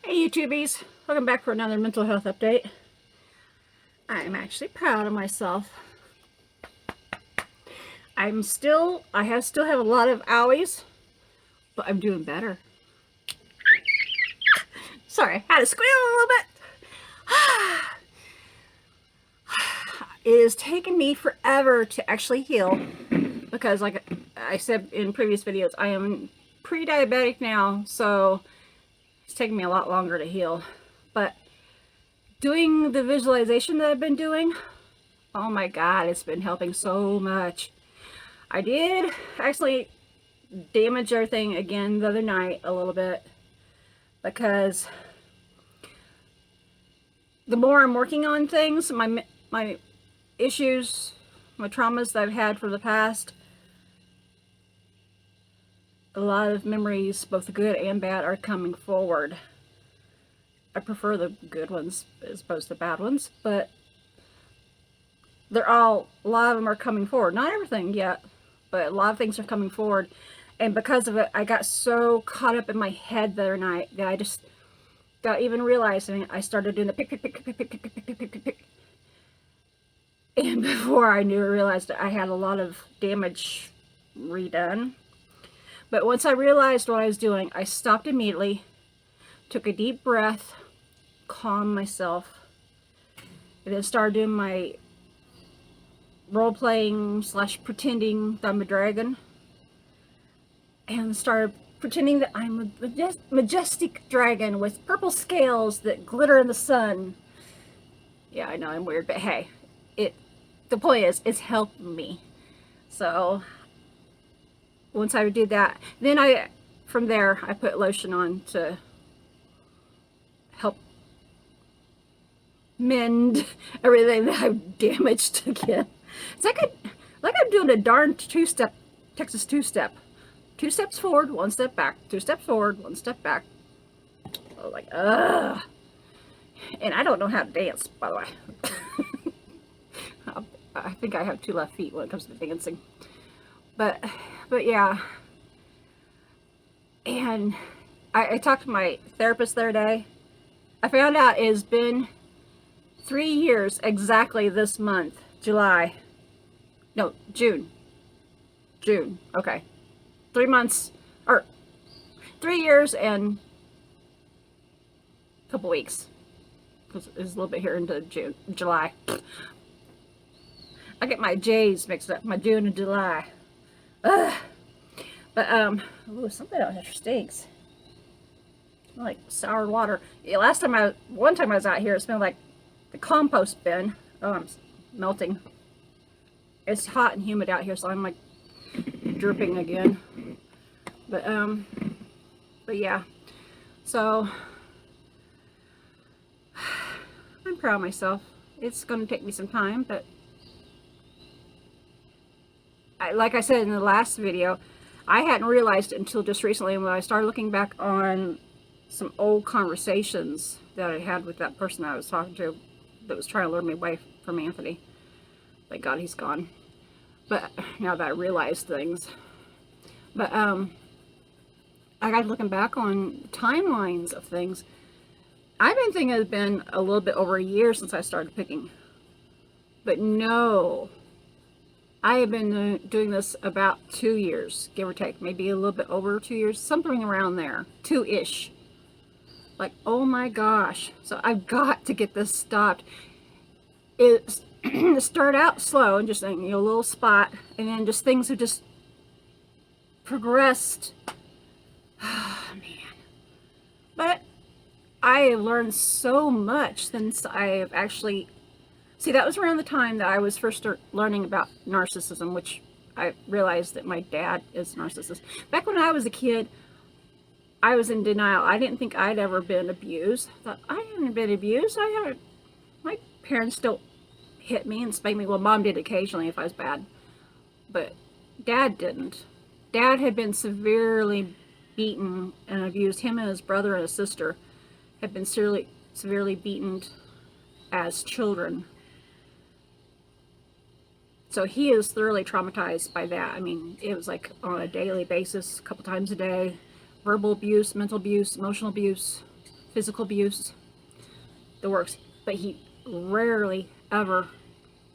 Hey YouTubies, welcome back for another mental health update. I'm actually proud of myself. I still have a lot of owies, but I'm doing better. Sorry, I had to squeal a little bit. It has taken me forever to actually heal because, like I said in previous videos, I am pre-diabetic now, so it's taken me a lot longer to heal. But doing the visualization that I've been doing, oh my god, it's been helping so much. I did actually damage everything again the other night a little bit because the more I'm working on things, my issues, my traumas that I've had for the past, a lot of memories, both the good and bad, are coming forward. I prefer the good ones as opposed to the bad ones, but a lot of them are coming forward. Not everything yet, but a lot of things are coming forward. And because of it, I got so caught up in my head the other night that I just got even realizing I started doing the pick. And before I realized I had a lot of damage redone. But once I realized what I was doing, I stopped immediately, took a deep breath, calmed myself, and then started doing my role-playing / pretending that I'm a dragon, and started pretending that I'm a majestic dragon with purple scales that glitter in the sun. Yeah, I know I'm weird, but hey, the point is, it's helped me. So once I did that, then from there I put lotion on to help mend everything that I've damaged again. It's like I'm doing a darn Texas two-step. 2 steps forward, 1 step back. 2 steps forward, 1 step back. I was like, ugh. And I don't know how to dance, by the way. I think I have 2 left feet when it comes to dancing. But yeah. And I talked to my therapist the other day. I found out it has been 3 years exactly this month. June. Okay. 3 months, or 3 years and a couple weeks. Because it's a little bit here into July. I get my J's mixed up, my June and July. Ugh. But, ooh, something out here stinks. Like sour water. Yeah, one time I was out here, it smelled like the compost bin. Oh, I'm melting. It's hot and humid out here, so I'm like dripping again. But yeah. So I'm proud of myself. It's going to take me some time, but like I said in the last video, I hadn't realized it until just recently when I started looking back on some old conversations that I had with that person I was talking to that was trying to lure me away from Anthony. Thank God he's gone. But now that I realize things. But I got looking back on timelines of things. I've been thinking it's been a little bit over a year since I started picking. But no. I have been doing this about 2 years, give or take. Maybe a little bit over 2 years. Something around there. 2-ish. Like, oh my gosh. So I've got to get this stopped. It started out slow and just a little spot. And then just things have just progressed. Oh, man. But I have learned so much since I have actually... See, that was around the time that I was first learning about narcissism, which I realized that my dad is a narcissist. Back when I was a kid, I was in denial. I didn't think I'd ever been abused. I thought, I haven't been abused. My parents don't hit me and spank me. Well, Mom did occasionally if I was bad. But Dad didn't. Dad had been severely beaten and abused. Him and his brother and his sister had been severely beaten as children. So he is thoroughly traumatized by that. I mean, it was like on a daily basis, a couple times a day. Verbal abuse, mental abuse, emotional abuse, physical abuse, the works, but he rarely ever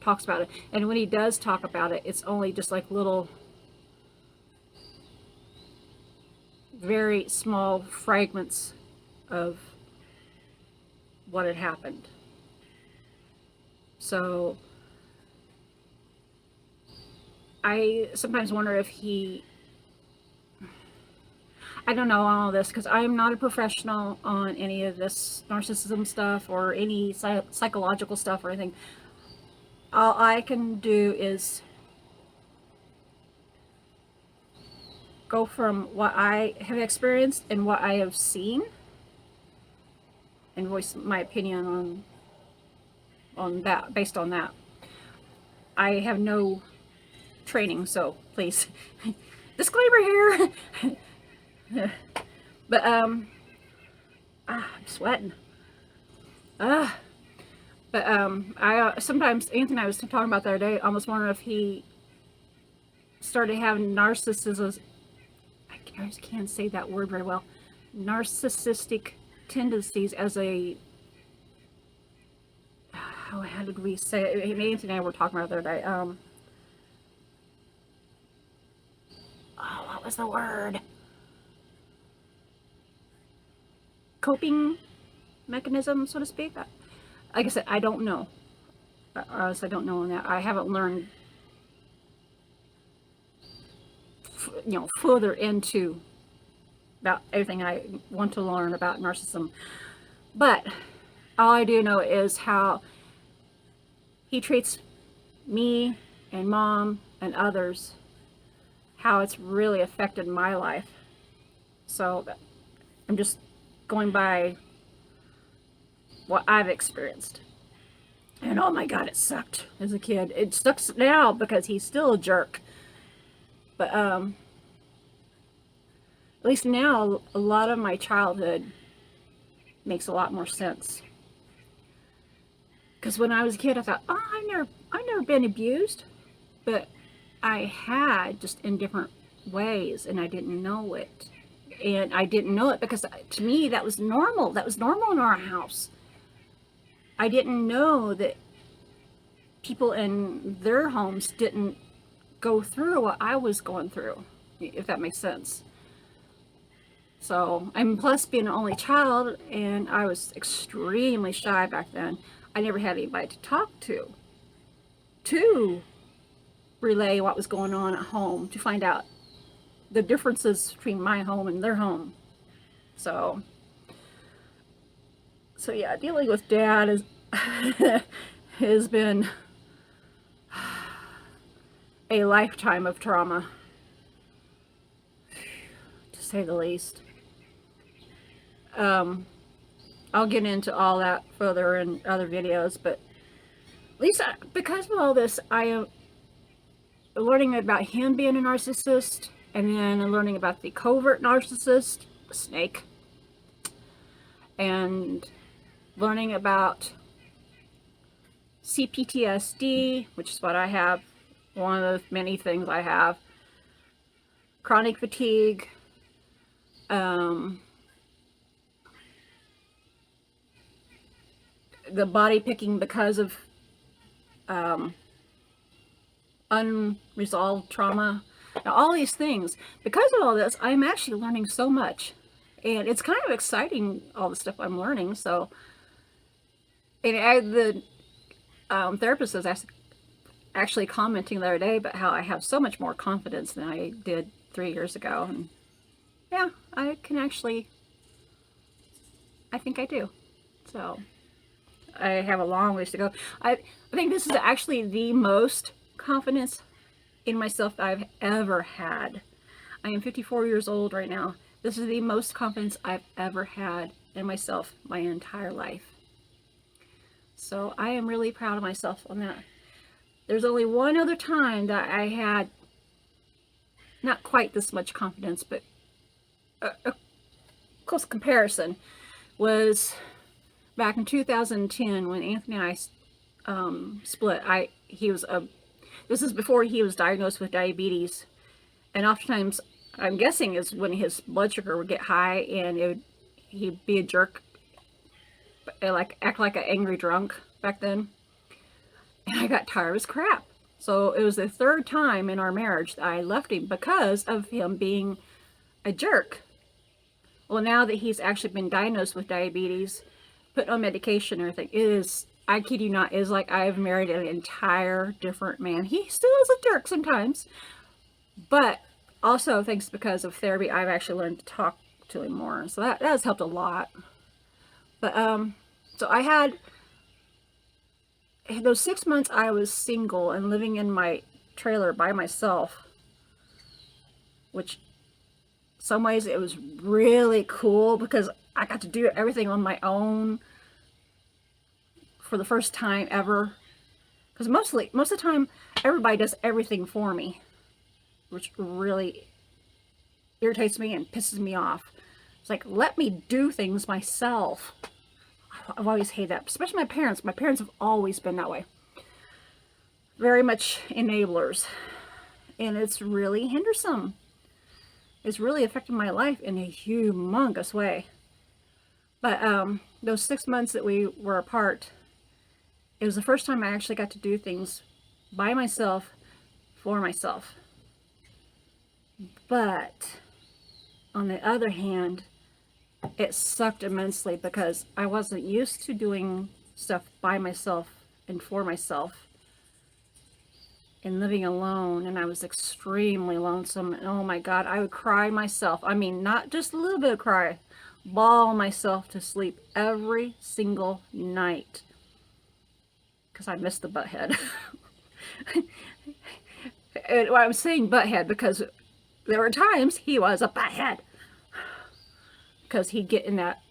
talks about it. And when he does talk about it, it's only just like little, very small fragments of what had happened. So I sometimes wonder if I don't know all of this, because I'm not a professional on any of this narcissism stuff or any psychological stuff or anything. All I can do is go from what I have experienced and what I have seen and voice my opinion on that, based on that. I have no training, so please, disclaimer here. But I'm sweating. But I sometimes, Anthony and I was talking about the other day, I almost wonder if he started having narcissism. I can't say that word very well. Narcissistic tendencies as a, how did we say it? Anthony and I were talking about the other day. What was the word? Coping mechanism, so to speak. Like I said, I don't know. I don't know on that. I haven't learned, further into about everything I want to learn about narcissism. But all I do know is how he treats me and Mom and others, how it's really affected my life. So I'm just going by what I've experienced. And oh my God, it sucked as a kid. It sucks now because he's still a jerk. But at least now, a lot of my childhood makes a lot more sense. Because when I was a kid, I thought, oh, I've never been abused. But I had, just in different ways, and I didn't know it. And I didn't know it because to me that was normal. That was normal in our house. I didn't know that people in their homes didn't go through what I was going through, if that makes sense. So, and plus being an only child, and I was extremely shy back then. I never had anybody to talk to relay what was going on at home, to find out the differences between my home and their home. So yeah, dealing with Dad is has been a lifetime of trauma, to say the least. I'll get into all that further in other videos, but at least because of all this, I am learning about him being a narcissist, and then learning about the covert narcissist, snake, and learning about CPTSD, which is what I have, one of the many things I have, chronic fatigue, the body picking because of unresolved trauma. Now, all these things, because of all this, I'm actually learning so much, and it's kind of exciting, all the stuff I'm learning. So, and the therapist was actually commenting the other day about how I have so much more confidence than I did 3 years ago, and yeah, I think I do. So I have a long ways to go. I think this is actually the most confidence in myself I've ever had. I am 54 years old right now. This is the most confidence I've ever had in myself my entire life. So I am really proud of myself on that. There's only one other time that I had not quite this much confidence, but a close comparison was back in 2010 when Anthony and I split. This is before he was diagnosed with diabetes, and oftentimes, I'm guessing, is when his blood sugar would get high, and he'd be a jerk like act like an angry drunk back then. And I got tired as crap. So it was the third time in our marriage that I left him because of him being a jerk. Well, now that he's actually been diagnosed with diabetes, put on medication and everything, it is, I kid you not, is like I've married an entire different man. He still is a jerk sometimes, but also thanks because of therapy, I've actually learned to talk to him more. So that has helped a lot. But so I had those 6 months I was single and living in my trailer by myself, which some ways it was really cool because I got to do everything on my own for the first time ever. Because most of the time, everybody does everything for me, which really irritates me and pisses me off. It's like, let me do things myself. I've always hated that, especially my parents. My parents have always been that way. Very much enablers. And it's really hindersome. It's really affected my life in a humongous way. But those 6 months that we were apart, it was the first time I actually got to do things by myself, for myself. But on the other hand, it sucked immensely because I wasn't used to doing stuff by myself and for myself and living alone, and I was extremely lonesome. And oh my God, I would cry myself. I mean, not just a little bit of cry, bawl myself to sleep every single night because I missed the butthead. And I'm saying butthead because there were times he was a butthead. Because he'd get in that,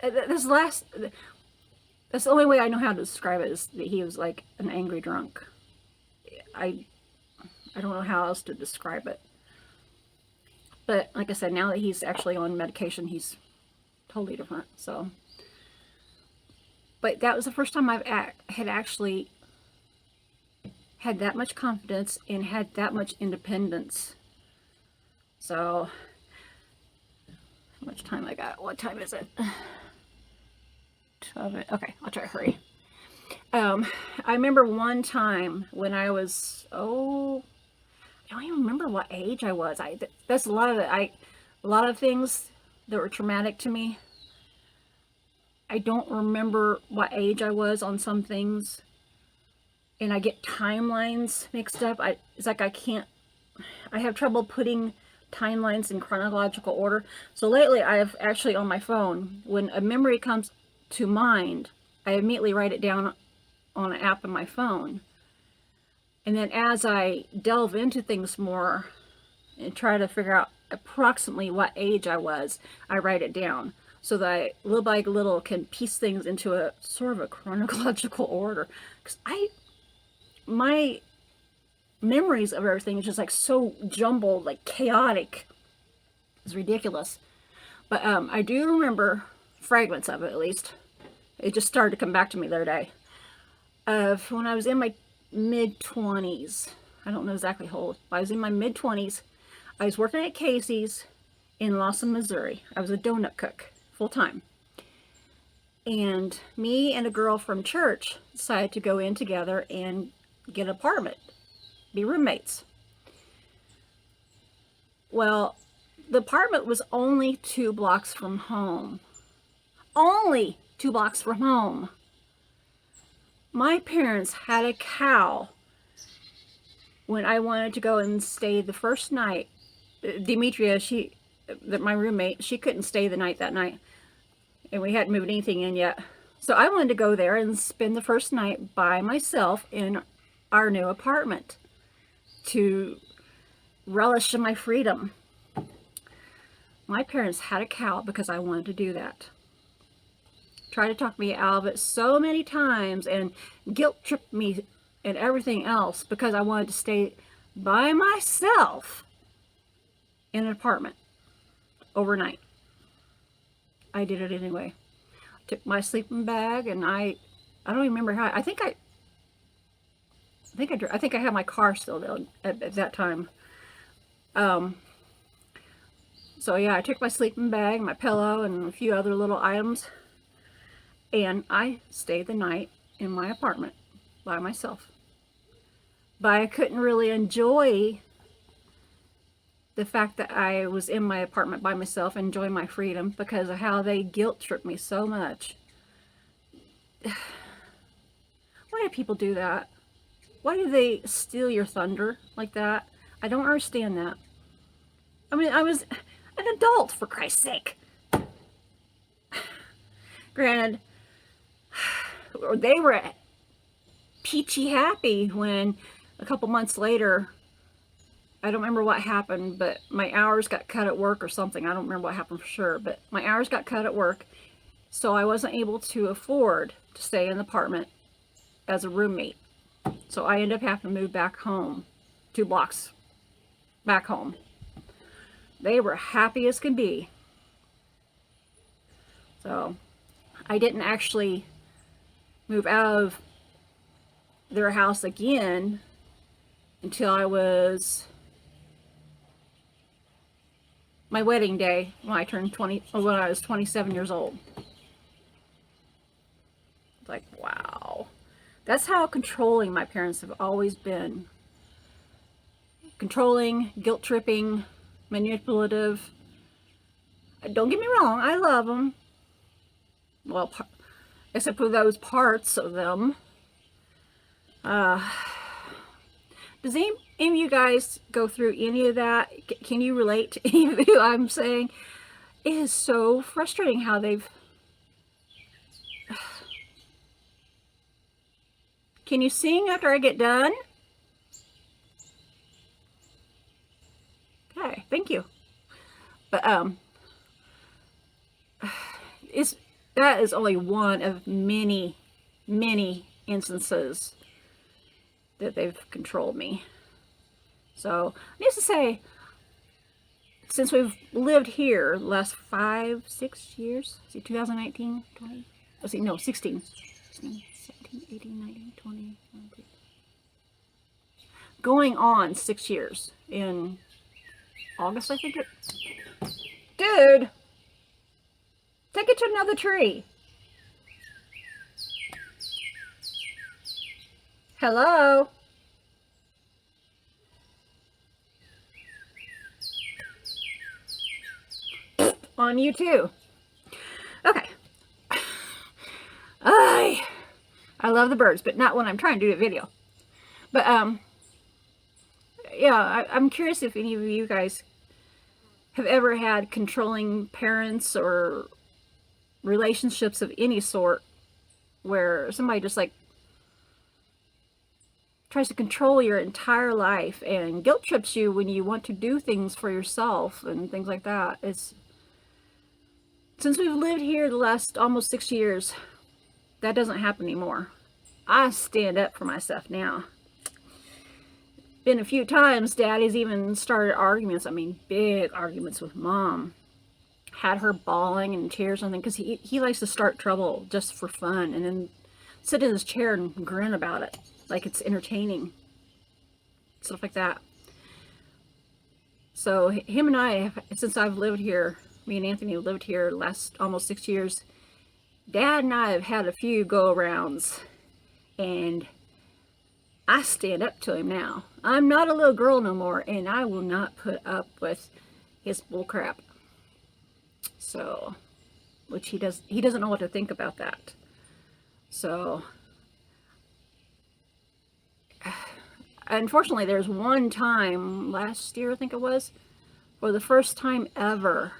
that's the only way I know how to describe it, is that he was like an angry drunk. I don't know how else to describe it. But like I said, now that he's actually on medication, he's totally different. So, but that was the first time had actually had that much confidence and had that much independence. So, how much time I got? What time is it? 12. Okay, I'll try to hurry. I remember one time when I was, I don't even remember what age I was. That's a lot of it. A lot of things that were traumatic to me. I don't remember what age I was on some things, and I get timelines mixed up. It's like I have trouble putting timelines in chronological order. So lately I have actually on my phone, when a memory comes to mind, I immediately write it down on an app on my phone. And then as I delve into things more and try to figure out approximately what age I was, I write it down so that I little by little can piece things into a sort of a chronological order. Because my memories of everything is just like so jumbled, like chaotic. It's ridiculous. But I do remember fragments of it, at least. It just started to come back to me the other day. Of when I was in my mid-20s. I don't know exactly how old. I was in my mid-20s. I was working at Casey's in Lawson, Missouri. I was a donut cook, full-time. And me and a girl from church decided to go in together and get an apartment. Be roommates. Well, the apartment was only 2 blocks from home. Only 2 blocks from home. My parents had a cow when I wanted to go and stay the first night. Demetria, my roommate, she couldn't stay the night that night. And we hadn't moved anything in yet. So I wanted to go there and spend the first night by myself in our new apartment to relish in my freedom. My parents had a cow because I wanted to do that. Tried to talk me out of it so many times and guilt tripped me and everything else because I wanted to stay by myself in an apartment overnight. I did it anyway. Took my sleeping bag and I don't even remember how. I think I had my car still though at that time. So yeah, I took my sleeping bag, my pillow, and a few other little items. and I stayed the night in my apartment by myself. But I couldn't really enjoy the fact that I was in my apartment by myself, enjoy my freedom, because of how they guilt tripped me so much. Why do people do that? Why do they steal your thunder like that? I don't understand that. I mean, I was an adult, for Christ's sake. Granted, they were peachy happy when a couple months later, I don't remember what happened, but my hours got cut at work or something. I don't remember what happened for sure, but my hours got cut at work, so I wasn't able to afford to stay in the apartment as a roommate. So I ended up having to move back home, 2 blocks back home. They were happy as can be. So I didn't actually move out of their house again until I was my wedding day, when I turned 20, or when I was 27 years old. It's like, wow. That's how controlling my parents have always been. Controlling, guilt tripping, manipulative. Don't get me wrong, I love them. Well, except for those parts of them. Does any of you guys go through any of that? Can you relate to any of you I'm saying? It is so frustrating how they've... Can you sing after I get done? Okay, thank you. But that is only one of many, many instances that they've controlled me. So, needless to say, since we've lived here the last 5-6 years, see, 2019, 20, let's see, no, 16, 17, 18, 19, 20, 22, going on 6 years in August, I think it. Dude, take it to another tree. Hello? On you too. Okay. I love the birds, but not when I'm trying to do a video. But yeah, I'm curious if any of you guys have ever had controlling parents or relationships of any sort where somebody just like tries to control your entire life and guilt trips you when you want to do things for yourself and things like that. Since we've lived here the last almost 6 years, that doesn't happen anymore. I stand up for myself now. Been a few times Daddy's even started arguments, I mean big arguments with Mom. Had her bawling and tears and things, because he likes to start trouble just for fun and then sit in his chair and grin about it like it's entertaining. Stuff like that. So him and I, since I've lived here, me and Anthony have lived here the last almost 6 years, Dad and I have had a few go-arounds, and I stand up to him now. I'm not a little girl no more, and I will not put up with his bullcrap. So, which he doesn't know what to think about that. So, unfortunately, there's one time last year, I think it was, for the first time ever,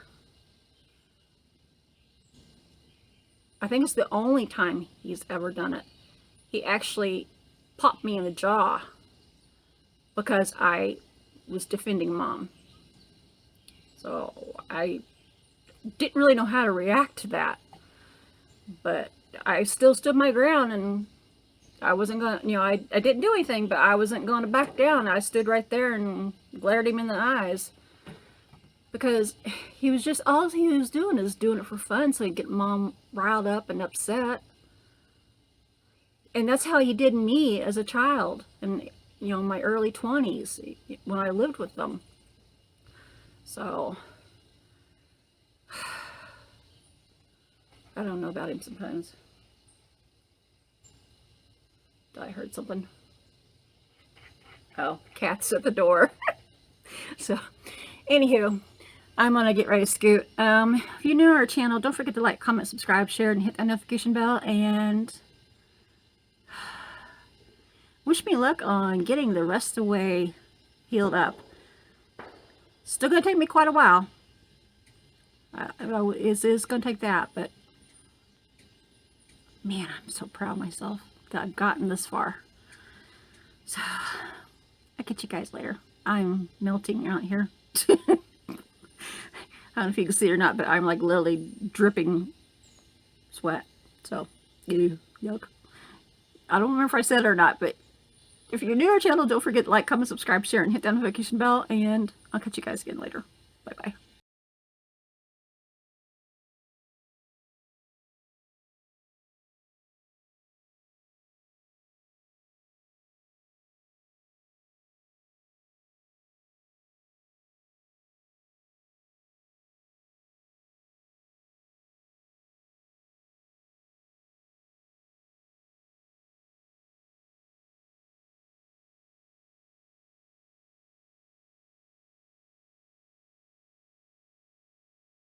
I think it's the only time he's ever done it, he actually popped me in the jaw because I was defending Mom. So I didn't really know how to react to that, but I still stood my ground, and I wasn't gonna, you know, I didn't do anything, but I wasn't going to back down. I stood right there and glared him in the eyes, because he was just, all he was doing is doing it for fun, so he'd get Mom riled up and upset. And that's how he did me as a child, and you know, my early 20s when I lived with them. So I don't know about him sometimes. I heard something. Oh, cat's at the door. So, anywho, I'm gonna get ready to scoot. If you're new to our channel, don't forget to like, comment, subscribe, share, and hit that notification bell. And wish me luck on getting the rest of the way healed up. Still gonna take me quite a while. It is gonna take that, but man, I'm so proud of myself that I've gotten this far. So, I'll catch you guys later. I'm melting out here. I don't know if you can see it or not, but I'm like literally dripping sweat. So, ew, yuck. I don't remember if I said it or not, but if you're new to our channel, don't forget to like, comment, subscribe, share, and hit that notification bell. And I'll catch you guys again later. Bye-bye.